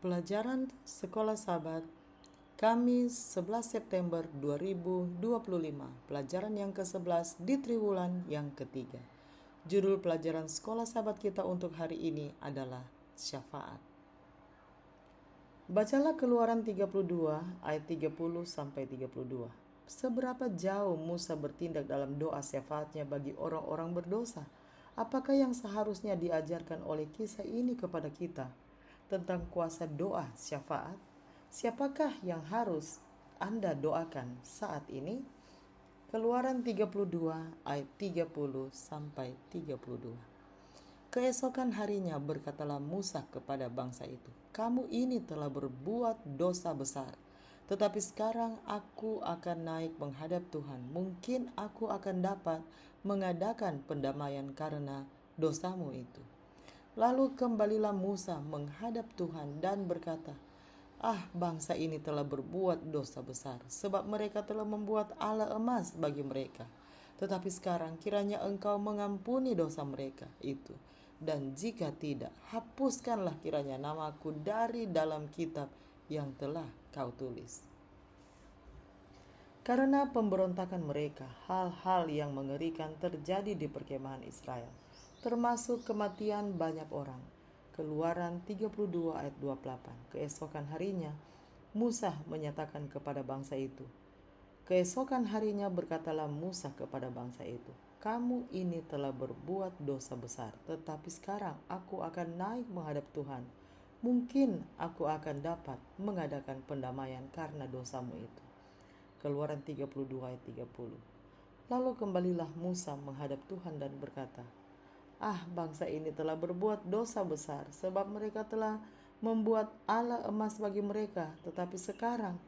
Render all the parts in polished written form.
Pelajaran Sekolah Sabat Kamis 11 September 2025. Pelajaran yang ke-11 di triwulan yang ketiga. Judul pelajaran Sekolah Sabat kita untuk hari ini adalah syafaat. Bacalah Keluaran 32 ayat 30 sampai 32. Seberapa jauh Musa bertindak dalam doa syafaatnya bagi orang-orang berdosa? Apakah yang seharusnya diajarkan oleh kisah ini kepada kita tentang kuasa doa syafaat? Siapakah yang harus Anda doakan saat ini? Keluaran 32 ayat 30 sampai 32. Keesokan harinya berkatalah Musa kepada bangsa itu, "Kamu ini telah berbuat dosa besar. Tetapi sekarang aku akan naik menghadap Tuhan. Mungkin aku akan dapat mengadakan pendamaian karena dosamu itu." Lalu kembalilah Musa menghadap Tuhan dan berkata, bangsa ini telah berbuat dosa besar, sebab mereka telah membuat ala emas bagi mereka. Tetapi sekarang kiranya Engkau mengampuni dosa mereka itu. Dan jika tidak, hapuskanlah kiranya namaku dari dalam kitab yang telah Kau tulis. Karena pemberontakan mereka, hal-hal yang mengerikan terjadi di perkemahan Israel, termasuk kematian banyak orang. Keluaran 32 ayat 28. Keesokan harinya, Musa menyatakan kepada bangsa itu. Keesokan harinya berkatalah Musa kepada bangsa itu, "Kamu ini telah berbuat dosa besar, tetapi sekarang aku akan naik menghadap Tuhan. Mungkin aku akan dapat mengadakan pendamaian karena dosamu itu." Keluaran 32 ayat 30. Lalu kembalilah Musa menghadap Tuhan dan berkata, bangsa ini telah berbuat dosa besar, sebab mereka telah membuat ala emas bagi mereka. Tetapi sekarang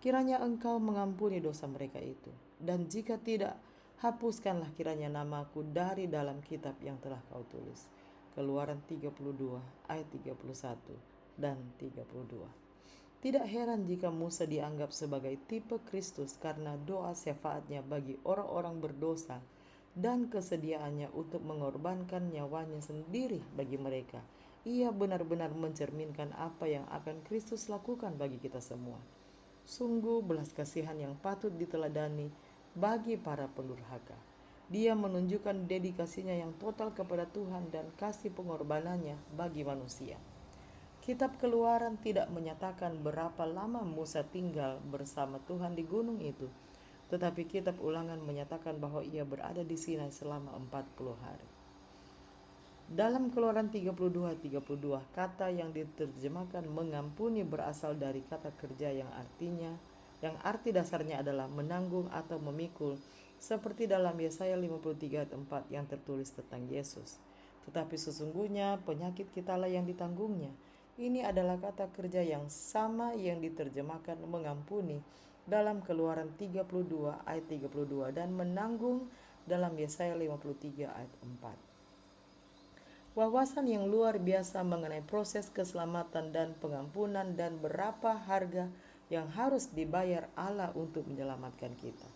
kiranya Engkau mengampuni dosa mereka itu. Dan jika tidak, hapuskanlah kiranya namaku dari dalam kitab yang telah Kau tulis. Keluaran 32 ayat 31 dan 32. Tidak heran jika Musa dianggap sebagai tipe Kristus karena doa syafaatnya bagi orang-orang berdosa dan kesediaannya untuk mengorbankan nyawanya sendiri bagi mereka. Ia benar-benar mencerminkan apa yang akan Kristus lakukan bagi kita semua. Sungguh belas kasihan yang patut diteladani bagi para pendurhaka. Dia menunjukkan dedikasinya yang total kepada Tuhan dan kasih pengorbanannya bagi manusia. Kitab Keluaran tidak menyatakan berapa lama Musa tinggal bersama Tuhan di gunung itu, tetapi kitab Ulangan menyatakan bahwa ia berada di Sinai selama 40 hari. Dalam Keluaran 32, kata yang diterjemahkan mengampuni berasal dari kata kerja yang arti dasarnya adalah menanggung atau memikul, seperti dalam Yesaya 53 ayat 4 yang tertulis tentang Yesus. Tetapi sesungguhnya penyakit kitalah yang ditanggungnya. Ini adalah kata kerja yang sama yang diterjemahkan mengampuni dalam Keluaran 32 ayat 32 dan menanggung dalam Yesaya 53 ayat 4. Wawasan yang luar biasa mengenai proses keselamatan dan pengampunan dan berapa harga yang harus dibayar Allah untuk menyelamatkan kita.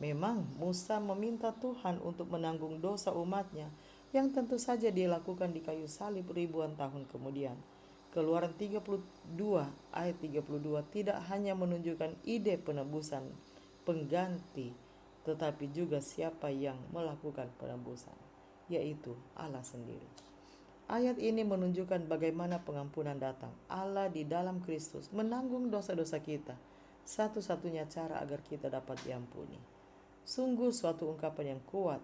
Memang Musa meminta Tuhan untuk menanggung dosa umatnya yang tentu saja dilakukan di kayu salib ribuan tahun kemudian. Keluaran 32 ayat 32 tidak hanya menunjukkan ide penebusan pengganti, tetapi juga siapa yang melakukan penebusan, yaitu Allah sendiri. Ayat ini menunjukkan bagaimana pengampunan datang. Allah di dalam Kristus menanggung dosa-dosa kita, satu-satunya cara agar kita dapat diampuni. Sungguh suatu ungkapan yang kuat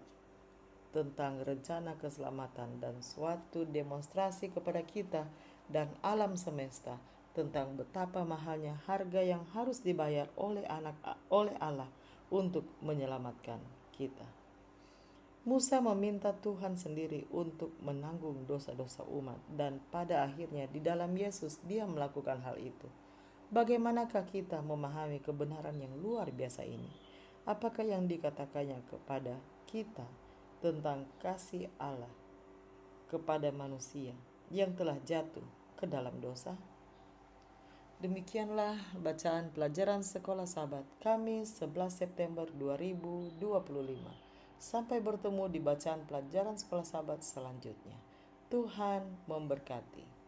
tentang rencana keselamatan dan suatu demonstrasi kepada kita dan alam semesta tentang betapa mahalnya harga yang harus dibayar oleh Allah untuk menyelamatkan kita. Musa meminta Tuhan sendiri untuk menanggung dosa-dosa umat, dan pada akhirnya di dalam Yesus dia melakukan hal itu. Bagaimanakah kita memahami kebenaran yang luar biasa ini? Apakah yang dikatakannya kepada kita tentang kasih Allah kepada manusia yang telah jatuh ke dalam dosa? Demikianlah bacaan pelajaran Sekolah Sabat Kamis 11 September 2025. Sampai bertemu di bacaan pelajaran Sekolah Sabat selanjutnya. Tuhan memberkati.